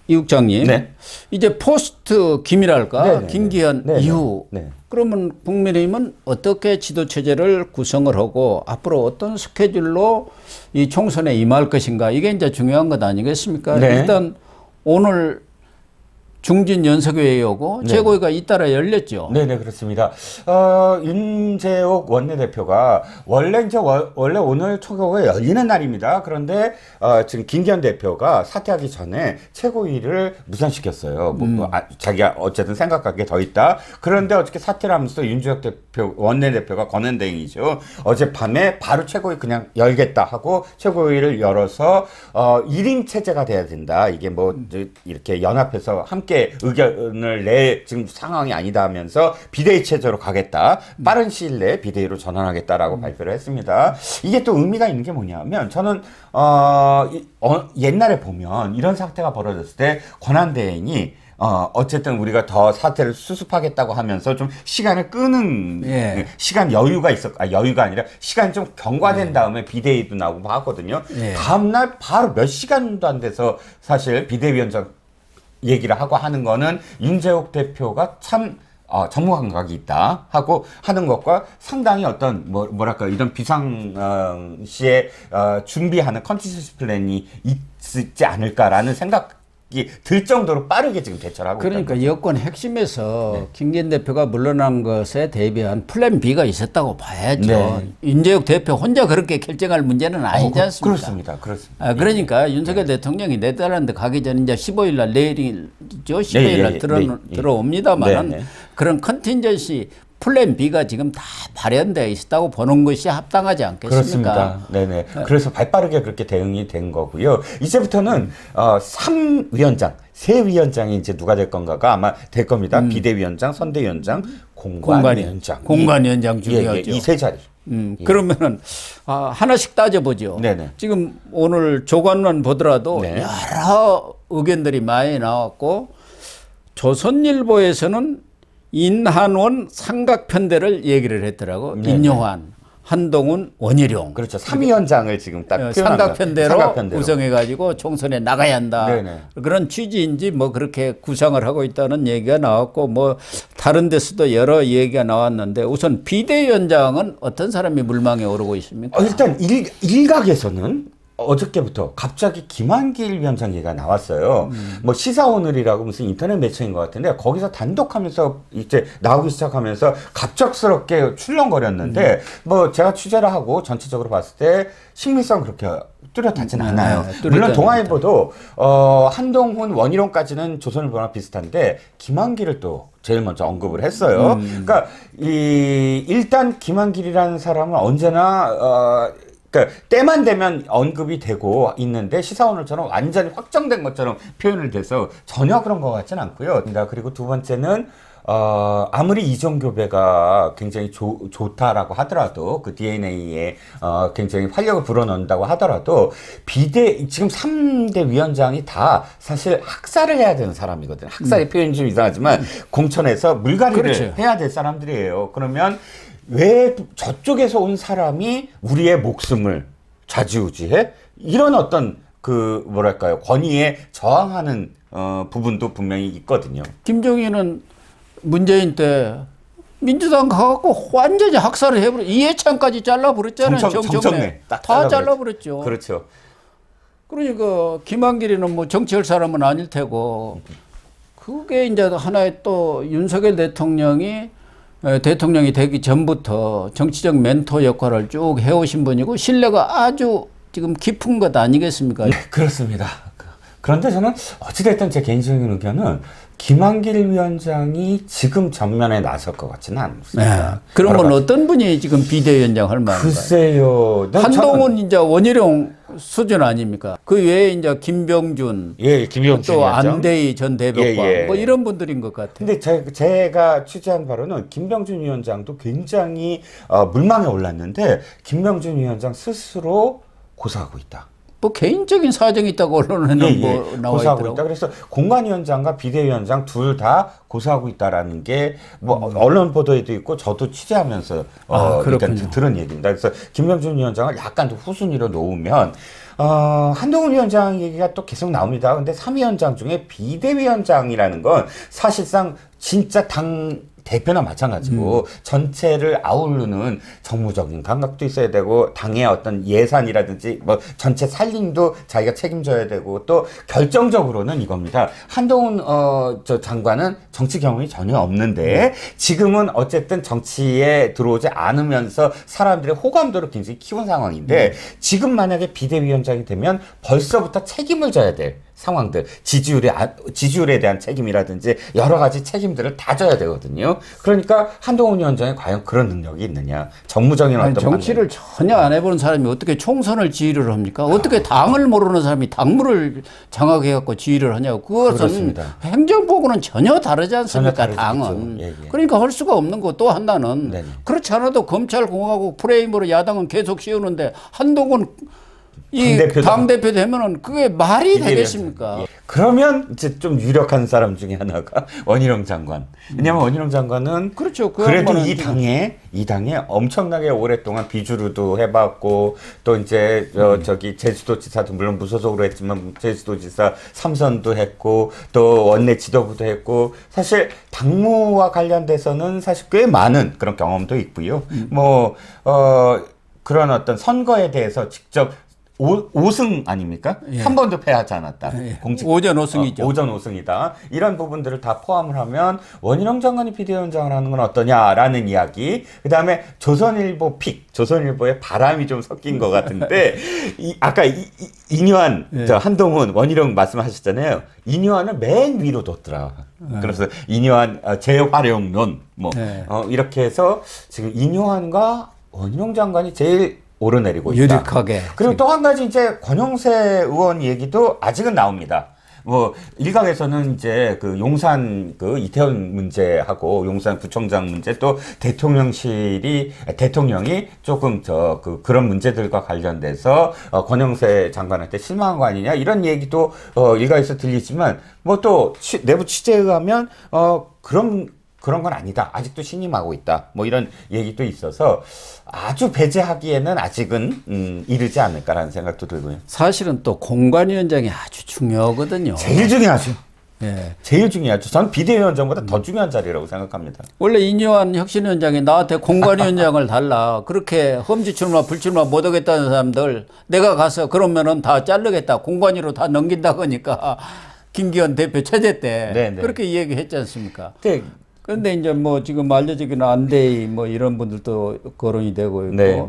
이 국장님, 네. 이제 포스트 김이랄까 네네네. 김기현 네네. 이후 네. 그러면 국민의힘은 어떻게 지도 체제를 구성을 하고 앞으로 어떤 스케줄로 이 총선에 임할 것인가 이게 이제 중요한 것 아니겠습니까? 네. 일단 오늘 중진 연석회의 오고 네. 최고위가 잇따라 열렸죠. 네네, 그렇습니다. 윤재옥 원내대표가 원래 오늘 최고위가 열리는 날입니다. 그런데 지금 김기현 대표가 사퇴하기 전에 최고위를 무산시켰어요. 자기가 어쨌든 생각할 게 더 있다. 그런데 어저께 사퇴를 하면서 윤재옥 원내대표가 권한대행이죠. 어젯밤에 바로 최고위 그냥 열겠다 하고 최고위를 열어서 1인 체제가 돼야 된다. 이게 뭐 이렇게 연합해서 함께 의견을 낼 지금 상황이 아니다 하면서 비대위 체제로 가겠다. 빠른 시일 내에 비대위로 전환하겠다라고 발표를 했습니다. 이게 또 의미가 있는 게 뭐냐면 저는 옛날에 보면 이런 사태가 벌어졌을 때 권한대행이 어쨌든 우리가 더 사태를 수습하겠다고 하면서 좀 시간을 끄는 예. 시간 여유가 여유가 아니라 시간이 좀 경과된 다음에 비대위도 나오고 하거든요. 예. 다음날 바로 몇 시간도 안 돼서 사실 비대위원장 얘기를 하고 하는 거는 윤재옥 대표가 참 전문 감각이 있다 하고 하는 것과 상당히 어떤 뭐랄까 이런 비상시에 준비하는 컨티전시 플랜이 있지 않을까라는 생각이 들 정도로 빠르게 지금 대처를 하고 그러니까 있다는 여권 핵심에서 네. 김기현 대표가 물러난 것에 대비한 플랜 B가 있었다고 봐야죠. 네. 윤재욱 대표 혼자 그렇게 결정할 문제는 아니지 않습니까? 그렇습니다. 그렇습니다. 그러니까 윤석열 대통령이 네덜란드 가기 전 이제 15일 날 내일이죠. 15일 날 들어옵니다만 네, 네. 그런 컨틴전시 플랜 B가 지금 다 마련되어 있었다고 보는 것이 합당하지 않겠습니까? 그렇습니다. 네네. 그래서 발빠르게 그렇게 대응이 된 거고요. 이제부터는 3위원장, 세 위원장이 이제 누가 될 건가가 아마 될 겁니다. 비대위원장, 선대위원장, 공관위원장. 공관위원장 중요하죠. 이 세 자리. 그러면은 하나씩 따져보죠. 네네. 지금 오늘 조간만 보더라도 네. 여러 의견들이 많이 나왔고 조선일보에서는 인한원 삼각편대를 얘기를 했더라고. 네네. 인요한, 한동훈, 원희룡. 그렇죠. 3위원장을 지금 딱 표현한 삼각편대로 구성해가지고 총선에 나가야 한다. 네네. 그런 취지인지 뭐 그렇게 구상을 하고 있다는 얘기가 나왔고 뭐 다른 데서도 여러 얘기가 나왔는데 우선 비대위원장은 어떤 사람이 물망에 오르고 있습니까? 일단 일각에서는 어저께부터 갑자기 김한길 위원장 얘기가 나왔어요. 뭐 시사오늘이라고 무슨 인터넷 매체인 것 같은데 거기서 단독하면서 이제 나오기 시작하면서 갑작스럽게 출렁거렸는데 뭐 제가 취재를 하고 전체적으로 봤을 때 식민성 그렇게 뚜렷하진 않아요. 물론 동아일보도 한동훈, 원희룡까지는 조선일보랑 비슷한데 김한길을 또 제일 먼저 언급을 했어요. 그러니까 일단 김한길이라는 사람은 언제나 그러니까 때만 되면 언급이 되고 있는데 시사오늘처럼 완전히 확정된 것처럼 표현을 돼서 전혀 그런 것 같지는 않고요. 그리고 두 번째는 아무리 이종교배가 굉장히 좋다라고 하더라도 그 DNA에 굉장히 활력을 불어넣는다고 하더라도 지금 3대 위원장이 다 사실 학살을 해야 되는 사람이거든요. 학살의 표현이 좀 이상하지만 공천에서 물갈이를 그렇죠. 해야 될 사람들이에요. 그러면 왜 저쪽에서 온 사람이 우리의 목숨을 좌지우지해? 이런 어떤 뭐랄까요 권위에 저항하는 부분도 분명히 있거든요. 김종인은 문재인 때 민주당 가갖고 완전히 학살을 해버려 이해찬까지 잘라버렸잖아요. 정청래 다 잘라버렸죠. 그렇죠. 그러니까 김한길이는 뭐 정치할 사람은 아닐 테고 그게 이제 하나의 또 윤석열 대통령이 되기 전부터 정치적 멘토 역할을 쭉 해오신 분이고 신뢰가 아주 지금 깊은 것 아니겠습니까? 네, 그렇습니다. 그런데 저는 어찌됐든 제 개인적인 의견은 김한길 위원장이 지금 전면에 나설 것 같지는 않습니다. 네. 그러면 어떤 분이 지금 비대위원장 할 만한가요? 글쎄요. 한동훈 이제 원희룡 수준 아닙니까? 그 외에 이제 김병준, 김병준 또 위원장. 안대희 전 대법관 뭐 이런 분들인 것 같아요. 근데 제가 취재한 바로는 김병준 위원장도 굉장히 물망에 올랐는데 김병준 위원장 스스로 고사하고 있다. 뭐 개인적인 사정이 있다고 언론에는 뭐 나와 고소하고 있더라고. 있다. 그래서 공관위원장과 비대위원장 둘 다 고소하고 있다라는 게 뭐 언론 보도에도 있고 저도 취재하면서 일단 들은 얘기입니다. 그래서 김병준 위원장을 약간 좀 후순위로 놓으면 한동훈 위원장 얘기가 또 계속 나옵니다. 근데 3위원장 중에 비대위원장이라는 건 사실상 진짜 당 대표나 마찬가지고 전체를 아우르는 정무적인 감각도 있어야 되고 당의 어떤 예산이라든지 뭐 전체 살림도 자기가 책임져야 되고 또 결정적으로는 이겁니다. 한동훈 저 장관은 정치 경험이 전혀 없는데 지금은 어쨌든 정치에 들어오지 않으면서 사람들의 호감도를 굉장히 키운 상황인데 지금 만약에 비대위원장이 되면 벌써부터 책임을 져야 될 상황들, 지지율에 대한 책임이라든지 여러 가지 책임들을 다 져야 되거든요. 그러니까 한동훈 위원장이 과연 그런 능력이 있느냐. 정무적인 어떤 정치를 전혀 안 해보는 사람이 어떻게 총선을 지휘를 합니까? 어떻게 당을 모르는 사람이 당무를 장악해갖고 지휘를 하냐고. 그것은 그렇습니다. 행정보고는 전혀 다르지 않습니까? 전혀 당은. 예. 그러니까 할 수가 없는 거 또 하나는 네네. 그렇지 않아도 검찰공화국 프레임으로 야당은 계속 씌우는데 한동훈 이 당대표 되면은 그게 말이 되겠습니까? 예. 그러면 이제 좀 유력한 사람 중에 하나가 원희룡 장관. 왜냐하면 원희룡 장관은 그렇죠. 그래도 이 당에 엄청나게 오랫동안 비주류도 해봤고 또 이제 저기 제주도지사도 물론 무소속으로 했지만 제주도지사 3선도 했고 또 원내 지도부도 했고 사실 당무와 관련돼서는 사실 꽤 많은 그런 경험도 있고요. 그런 어떤 선거에 대해서 직접 5승 아닙니까? 예. 한 번도 패하지 않았다. 예. 오전 5승이죠. 오전 5승이다. 이런 부분들을 다 포함을 하면 원희룡 장관이 비대위원장을 하는 건 어떠냐라는 이야기. 그다음에 조선일보 조선일보에 바람이 좀 섞인 것 같은데 아까 이뇨한 예. 한동훈 원희룡 말씀하셨잖아요. 이뇨한을 맨 위로 뒀더라. 그래서 이뇨한 재활용론 이렇게 해서 지금 이뇨한과 원희룡 장관이 제일 오르내리고 있다. 유력하게. 그리고 또 한 가지 이제 권영세 의원 얘기도 아직은 나옵니다. 일각에서는 이제 그 용산 그 이태원 문제하고 용산 구청장 문제 또 대통령이 조금 그런 문제들과 관련돼서 권영세 장관한테 실망한 거 아니냐 이런 얘기도 일각에서 들리지만 또 내부 취재에 의하면 그런 건 아니다. 아직도 신임하고 있다. 이런 얘기도 있어서 아주 배제하기에는 아직은 이르지 않을까라는 생각도 들고요. 사실은 또 공관위원장이 아주 중요하거든요. 제일 중요하죠. 예. 제일 중요하죠. 저는 비대위원장보다 더 중요한 자리라고 생각합니다. 원래 이뇨한 혁신위원장이 나한테 공관위원장을 달라. 그렇게 험지 출마 불출마 못하겠다는 사람들 내가 가서 그러면은 다 자르겠다. 공관위로 다 넘긴다 그러니까 김기현 대표 체제 때 네네. 그렇게 얘기했지 않습니까? 네. 그런데 이제 지금 알려지기는 안대희 이런 분들도 거론이 되고 있고 네.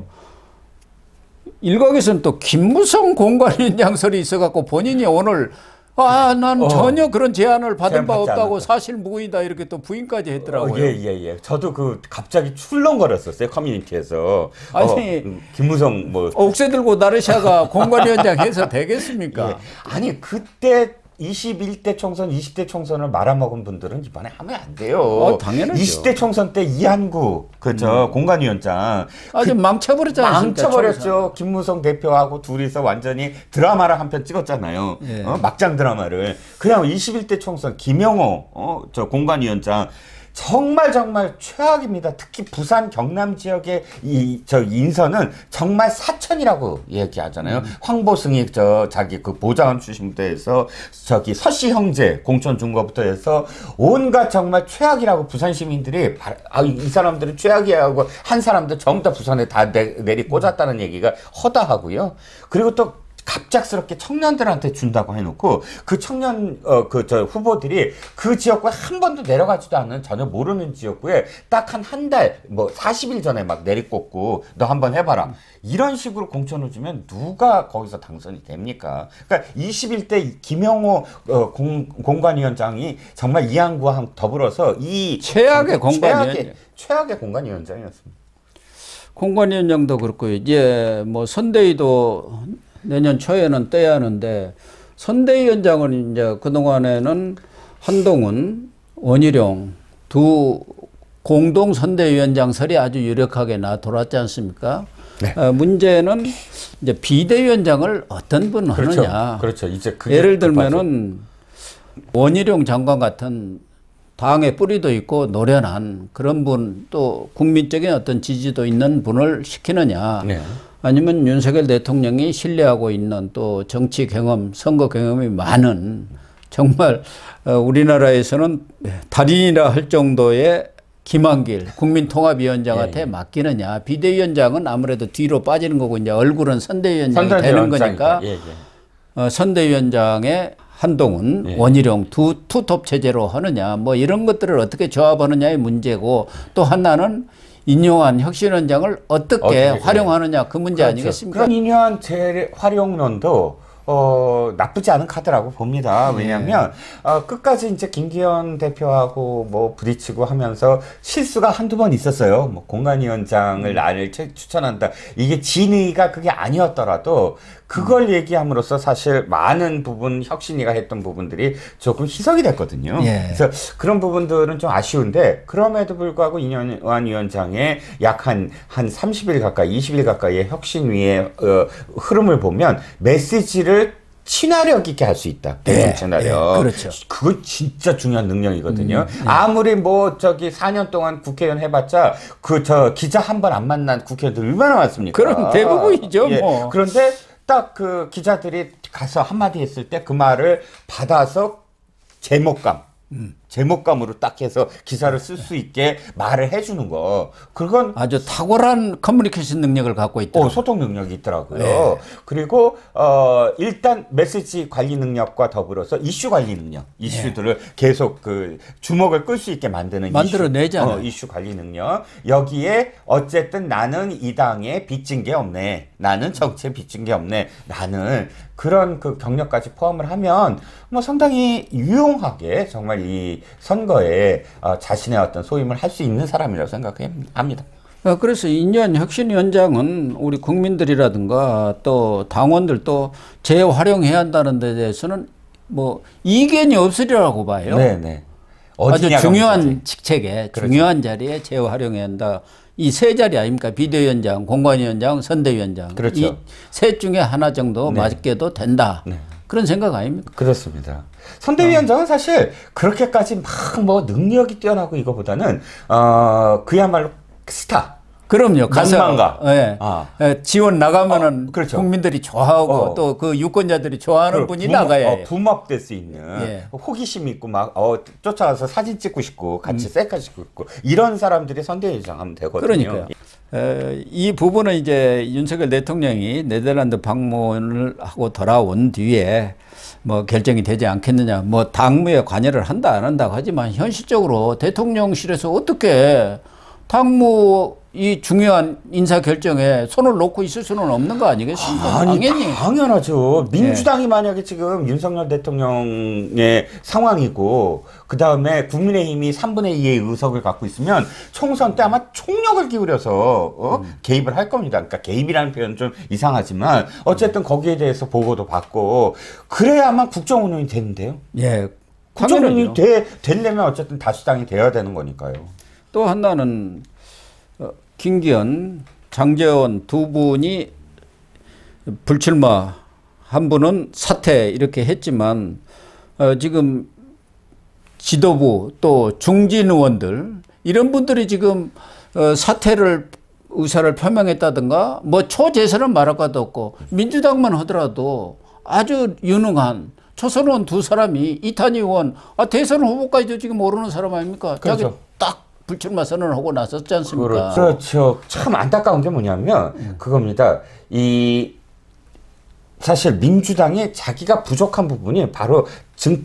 일각에서는 또 김무성 공관위원장 설이 있어갖고 본인이 오늘 난 전혀 그런 제안을 받은 바 없다고 않았다. 사실 무근이다 이렇게 또 부인까지 했더라고요. 예. 저도 갑자기 출렁거렸었어요 커뮤니티에서. 아니 김무성 옥새 들고 나르샤가 공관위원장 해서 되겠습니까? 예. 아니 그때 21대 총선, 20대 총선을 말아먹은 분들은 이번에 하면 안 돼요. 당연하죠. 20대 총선 때 이한구 공관위원장 아주 망쳐버렸지 않습니까? 망쳐버렸죠. 김무성 대표하고 둘이서 완전히 드라마를 한 편 찍었잖아요. 예. 막장 드라마를. 그냥 21대 총선 김영호 공관위원장 정말 최악입니다. 특히 부산 경남 지역의 인선은 정말 사천이라고 얘기하잖아요. 황보승이 자기 그 보좌원 출신부터해서 서씨 형제 공천 준 거부터 해서 온갖 정말 최악이라고 부산 시민들이 이 사람들은 최악이야 하고 한 사람들 전부 다 부산에 다 내리 꽂았다는 얘기가 허다하고요. 그리고 또 갑작스럽게 청년들한테 준다고 해놓고 그 청년 후보들이 그 지역구에 한 번도 내려가지도 않는 전혀 모르는 지역구에 딱 한 달 40일 전에 막 내리꽂고 너 한번 해봐라 이런 식으로 공천을 주면 누가 거기서 당선이 됩니까? 그러니까 21대 김영호 공관위원장이 정말 이한구와 더불어서 이 최악의 공관위원장이었습니다. 공관위원장도 그렇고 이제 선대위도 내년 초에는 떼야 하는데 선대위원장은 이제 그동안에는 한동훈, 원희룡 두 공동 선대위원장설이 아주 유력하게 돌았지 않습니까? 네. 문제는 이제 비대위원장을 어떤 분 그렇죠. 하느냐. 그렇죠. 이제 그게 예를 들면은 원희룡 장관 같은 당의 뿌리도 있고 노련한 그런 분, 또 국민적인 어떤 지지도 있는 분을 시키느냐. 네. 아니면 윤석열 대통령이 신뢰하고 있는 또 정치 경험, 선거 경험이 많은 정말 우리나라에서는 달인이라 할 정도의 김한길 국민통합위원장한테 맡기느냐. 비대위원장은 아무래도 뒤로 빠지는 거고 이제 얼굴은 선대위원장이 되는 거니까 선대위원장의 한동훈, 원희룡 투톱 체제로 하느냐. 뭐 이런 것들을 어떻게 조합하느냐의 문제고, 또 하나는 인용한 혁신위원장을 어떻게 활용하느냐 그 문제 아니겠습니까? 그런 인용한 재활용론도 나쁘지 않은 카드라고 봅니다. 왜냐하면 끝까지 이제 김기현 대표하고 뭐 부딪히고 하면서 실수가 한두 번 있었어요. 뭐 공관위원장을 나를 추천한다. 이게 진의가 그게 아니었더라도 그걸 얘기함으로써 사실 많은 부분 혁신이가 했던 부분들이 조금 희석이 됐거든요. 그래서 그런 부분들은 좀 아쉬운데, 그럼에도 불구하고 이념환 위원장의 약 한 30일 가까이 20일 가까이의 혁신위의 흐름을 보면 메시지를 친화력 있게 할 수 있다. 대중 친화력. 그렇죠. 그거 진짜 중요한 능력이거든요. 아무리 뭐 4년 동안 국회의원 해봤자 기자 한 번 안 만난 국회의원들 얼마나 많습니까? 그럼 대부분이죠. 뭐. 그런데 딱 그 기자들이 가서 한마디 했을 때 그 말을 받아서 제목감으로 딱 해서 기사를 쓸 수 있게 말을 해주는 거. 그건 아주 탁월한 커뮤니케이션 능력을 갖고 있다. 소통 능력이 있더라고요. 그리고 일단 메시지 관리 능력과 더불어서 이슈 관리 능력, 이슈들을 계속 그 주목을 끌 수 있게 만들어내잖아요. 이슈 관리 능력. 여기에 어쨌든 나는 이 당에 빚진 게 없네. 나는 정치에 빚진 게 없네. 나는 그런 그 경력까지 포함을 하면 뭐 상당히 유용하게 정말 이 선거에 자신의 어떤 소임을 할 수 있는 사람이라고 생각합니다. 그래서 인연 혁신위원장은 우리 국민들이라든가 또 당원들도 재활용해야 한다는 데 대해서는 뭐 이견이 없으리라고 봐요. 네네. 아주 중요한 직책에 중요한 자리에 재활용해야 한다. 이 세 자리 아닙니까? 비대위원장, 공관위원장, 선대위원장. 그렇죠. 이 셋 중에 하나 정도 맡겨도 된다. 그런 생각 아닙니까? 그렇습니다. 선대위원장은 사실 그렇게까지 막 뭐 능력이 뛰어나고 이거보다는 그야말로 스타. 그럼요. 가서 지원 나가면은 그렇죠. 국민들이 좋아하고 또 그 유권자들이 좋아하는 분이 나가야 해요. 붐업될 수 있는 호기심 있고 막 쫓아가서 사진 찍고 싶고 같이 셀카 찍고 싶고 이런 사람들이 선대위원장 하면 되거든요. 그러니까요. 이 부분은 이제 윤석열 대통령이 네덜란드 방문을 하고 돌아온 뒤에 뭐 결정이 되지 않겠느냐, 뭐 당무에 관여를 한다 안 한다고 하지만 현실적으로 대통령실에서 어떻게 당무 이 중요한 인사 결정에 손을 놓고 있을 수는 없는 거 아니겠습니까? 당연하죠. 민주당이 만약에 지금 윤석열 대통령의 상황이고 그 다음에 국민의힘이 3분의 2의 의석을 갖고 있으면 총선 때 아마 총력을 기울여서 개입을 할 겁니다. 그러니까 개입이라는 표현은 좀 이상하지만 어쨌든 거기에 대해서 보고도 받고 그래야만 국정 운영이 되는데요. 국정 운영이 되려면 어쨌든 다수당이 돼야 되는 거니까요. 또 하나는 김기현, 장제원 두 분이 불출마, 한 분은 사퇴 이렇게 했지만 지금 지도부 또 중진 의원들 이런 분들이 지금 사퇴를 의사를 표명했다든가 뭐 초재선은 말할 것도 없고 민주당만 하더라도 아주 유능한 초선 의원 두 사람이 이탄희 의원 대선 후보까지도 지금 오르는 사람 아닙니까? 그렇죠. 자기 딱 불출마 선언을 하고 나섰지 않습니까? 그렇죠. 참 안타까운 게 뭐냐면 그겁니다. 사실 민주당이 자기가 부족한 부분이 바로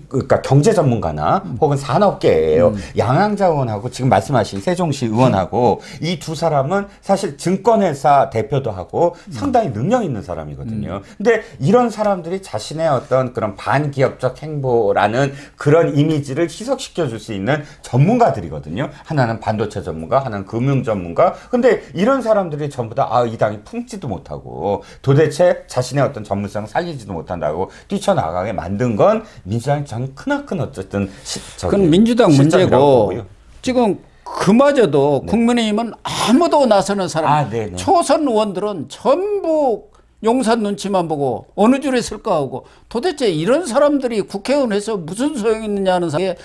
그러니까 경제 전문가나 혹은 산업계예요. 양양자 의원하고 지금 말씀하신 세종시 의원하고 이 두 사람은 사실 증권회사 대표도 하고 상당히 능력 있는 사람이거든요. 근데 이런 사람들이 자신의 어떤 그런 반기업적 행보라는 그런 이미지를 희석시켜 줄 수 있는 전문가들이거든요. 하나는 반도체 전문가, 하나는 금융 전문가. 근데 이런 사람들이 전부 다 이 당이 품지도 못하고 도대체 자신의 어떤 전문성 살리지도 못한다고 뛰쳐나가게 만든 건 민주당이 크나큰 어쨌든 그건 민주당 문제고 지금 그마저도 국민의힘은 아무도 나서는 사람, 네네. 초선 의원들은 전부 용산 눈치만 보고 어느 줄에 쓸까 하고 도대체 이런 사람들이 국회의원에서 무슨 소용이 있느냐는 게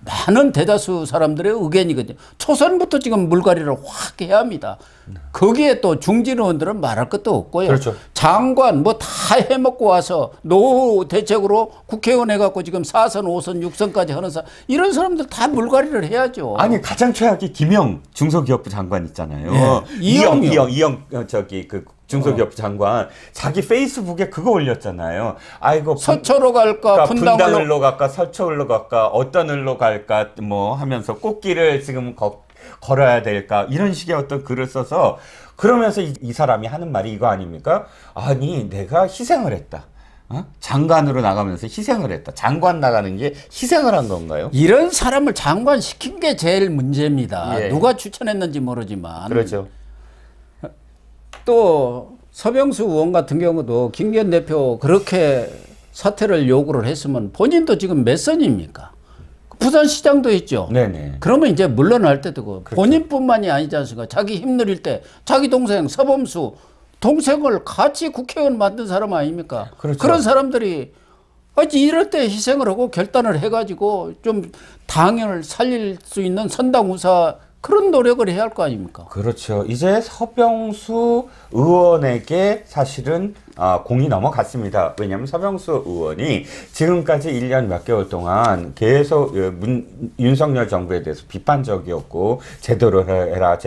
많은 대다수 사람들의 의견이거든요. 초선부터 지금 물갈이를 확 해야 합니다. 거기에 또 중진 의원들은 말할 것도 없고요. 그렇죠. 장관 뭐 다 해먹고 와서 노후 대책으로 국회의원 해갖고 지금 4선, 5선, 6선까지 하는 사람, 이런 사람들 다 물갈이를 해야죠. 아니 가장 최악이 김영 중소기업부 장관 있잖아요. 네. 이영 저기 그 중소기업부 장관 자기 페이스북에 그거 올렸잖아요. 아이고 서초로 갈까 분당을로 갈까 서초을로 갈까 어떤 을로 갈까 뭐 하면서 꽃길을 지금 걸어야 될까 이런 식의 어떤 글을 써서 그러면서 이 사람이 하는 말이 이거 아닙니까? 아니 내가 희생을 했다. 장관으로 나가면서 희생을 했다. 장관 나가는 게 희생을 한 건가요? 이런 사람을 장관 시킨 게 제일 문제입니다. 예. 누가 추천했는지 모르지만. 그렇죠. 또 서병수 의원 같은 경우도 김기현 대표 그렇게 사퇴를 요구를 했으면 본인도 지금 몇 선입니까? 부산시장도 했죠. 네네. 그러면 이제 물러날 때도 그 그렇죠. 본인뿐만이 아니지 않습니까? 자기 힘들일 때 자기 동생 서범수 동생을 같이 국회의원 만든 사람 아닙니까? 그렇죠. 그런 사람들이 이럴 때 희생을 하고 결단을 해가지고 좀 당을 살릴 수 있는 선당우사 그런 노력을 해야 할 거 아닙니까? 그렇죠. 이제 서병수 의원에게 사실은 공이 넘어갔습니다. 왜냐하면 서병수 의원이 지금까지 1년 몇 개월 동안 계속 윤석열 정부에 대해서 비판적이었고 제대로 해라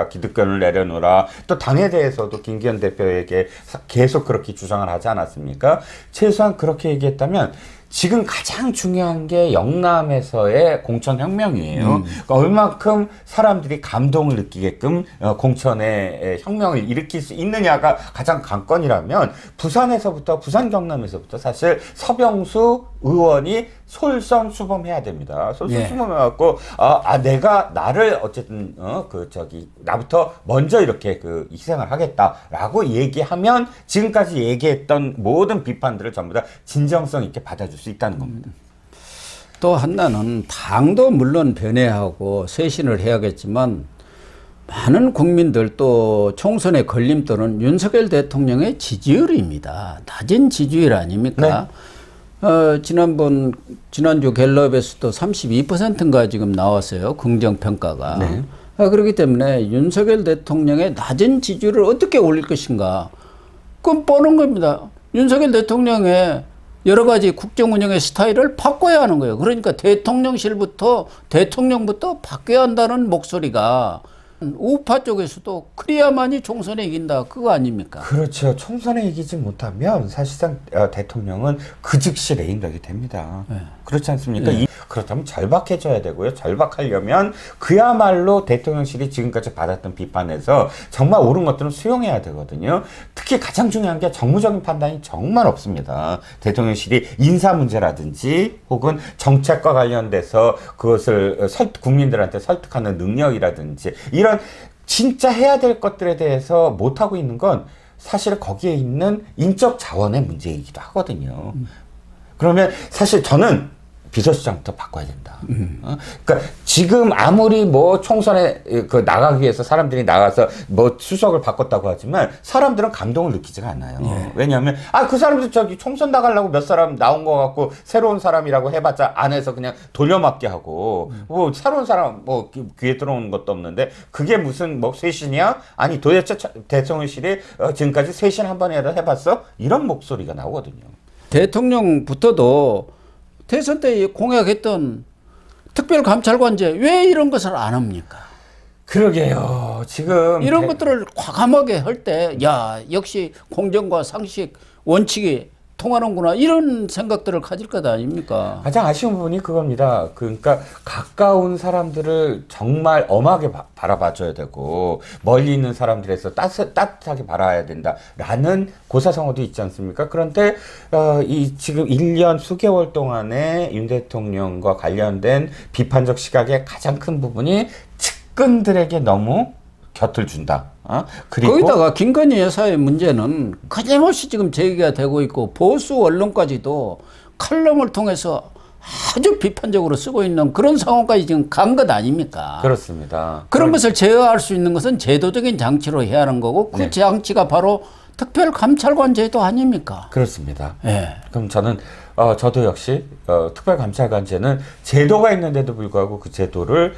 기득권을 내려놓으라 또 당에 대해서도 김기현 대표에게 계속 그렇게 주장을 하지 않았습니까? 최소한 그렇게 얘기했다면 지금 가장 중요한 게 영남에서의 공천혁명이에요. 그러니까 얼마큼 사람들이 감동을 느끼게끔 공천의 혁명을 일으킬 수 있느냐가 가장 관건이라면 부산 경남에서부터 사실 서병수 의원이 솔선수범해야 됩니다. 솔선수범해갖고 내가 나를 어쨌든 나부터 먼저 이렇게 희생을 하겠다라고 얘기하면 지금까지 얘기했던 모든 비판들을 전부 다 진정성 있게 받아줄 수 있다는 겁니다. 또 하나는 당도 물론 변해하고 쇄신을 해야겠지만 많은 국민들 또 총선의 걸림돌은 윤석열 대통령의 지지율입니다. 낮은 지지율 아닙니까? 네. 지난주 갤럽에서도 32%인가 지금 나왔어요. 긍정평가가. 네. 그렇기 때문에 윤석열 대통령의 낮은 지지율을 어떻게 올릴 것인가. 그건 뻔한 겁니다. 윤석열 대통령의 여러 가지 국정 운영의 스타일을 바꿔야 하는 거예요. 그러니까 대통령부터 바뀌어야 한다는 목소리가 우파 쪽에서도 그래야만이 총선에 이긴다. 그거 아닙니까? 그렇죠. 총선에 이기지 못하면 사실상 대통령은 그 즉시 레임덕이 됩니다. 네. 그렇지 않습니까? 네. 그렇다면 절박해져야 되고요. 절박하려면 그야말로 대통령실이 지금까지 받았던 비판에서 정말 옳은 것들은 수용해야 되거든요. 특히 가장 중요한 게 정무적인 판단이 정말 없습니다. 대통령실이 인사 문제라든지 혹은 정책과 관련돼서 그것을 국민들한테 설득하는 능력이라든지 이런 진짜 해야 될 것들에 대해서 못하고 있는 건 사실 거기에 있는 인적 자원의 문제이기도 하거든요. 그러면 사실 저는 비서실장부터 바꿔야 된다. 그러니까 지금 아무리 뭐 총선에 나가기 위해서 사람들이 나가서 뭐 수석을 바꿨다고 하지만 사람들은 감동을 느끼지가 않아요. 예. 왜냐하면 그 사람들 저기 총선 나가려고 몇 사람 나온 거 같고 새로운 사람이라고 해봤자 안에서 그냥 돌려막기 하고 뭐 새로운 사람 뭐 귀에 들어오는 것도 없는데 그게 무슨 뭐 쇄신이야? 아니 도대체 대통령실이 지금까지 쇄신 한 번이라도 해봤어? 이런 목소리가 나오거든요. 대통령부터도 대선 때 공약했던 특별감찰관제 왜 이런 것을 안 합니까? 그러게요. 지금 이런 것들을 과감하게 할 때 역시 공정과 상식 원칙이 통하는구나 이런 생각들을 가질 것 아닙니까? 가장 아쉬운 부분이 그겁니다. 그러니까 가까운 사람들을 정말 엄하게 바라봐줘야 되고 멀리 있는 사람들에서 따뜻하게 바라야 된다라는 고사성어도 있지 않습니까? 그런데 이 지금 1년 수개월 동안에 윤 대통령과 관련된 비판적 시각의 가장 큰 부분이 측근들에게 너무 곁을 준다. 그리고 거기다가 김건희 여사의 문제는 끊임없이 지금 제기가 되고 있고 보수 언론까지도 칼럼을 통해서 아주 비판적으로 쓰고 있는 그런 상황까지 지금 간 것 아닙니까? 그렇습니다. 그런 것을 제어할 수 있는 것은 제도적인 장치로 해야 하는 거고 그 네. 장치가 바로 특별감찰관 제도 아닙니까? 그렇습니다. 예. 그럼 저는 저도 역시 특별감찰관제는 제도가 있는데도 불구하고 그 제도를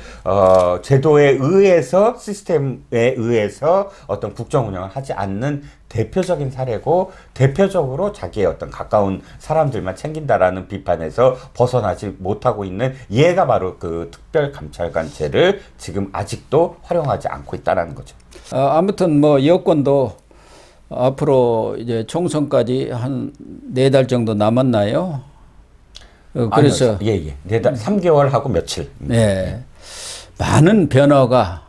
제도에 의해서 시스템에 의해서 어떤 국정 운영을 하지 않는 대표적인 사례고 대표적으로 자기의 어떤 가까운 사람들만 챙긴다라는 비판에서 벗어나지 못하고 있는 얘가 바로 그 특별감찰관제를 지금 아직도 활용하지 않고 있다라는 거죠. 아무튼 뭐 여권도 앞으로 이제 총선까지 한 4달 정도 남았나요? 그래서 예예 3개월 하고 며칠. 네, 많은 변화가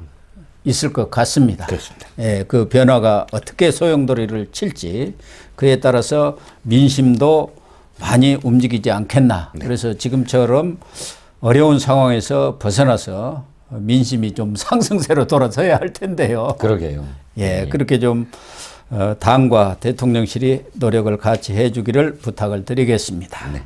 있을 것 같습니다. 그렇습니다. 예, 그 변화가 어떻게 소용돌이를 칠지 그에 따라서 민심도 많이 움직이지 않겠나. 네. 그래서 지금처럼 어려운 상황에서 벗어나서 민심이 좀 상승세로 돌아서야 할 텐데요. 그러게요. 예, 그렇게 좀 당과 대통령실이 노력을 같이 해주기를 부탁을 드리겠습니다. 네.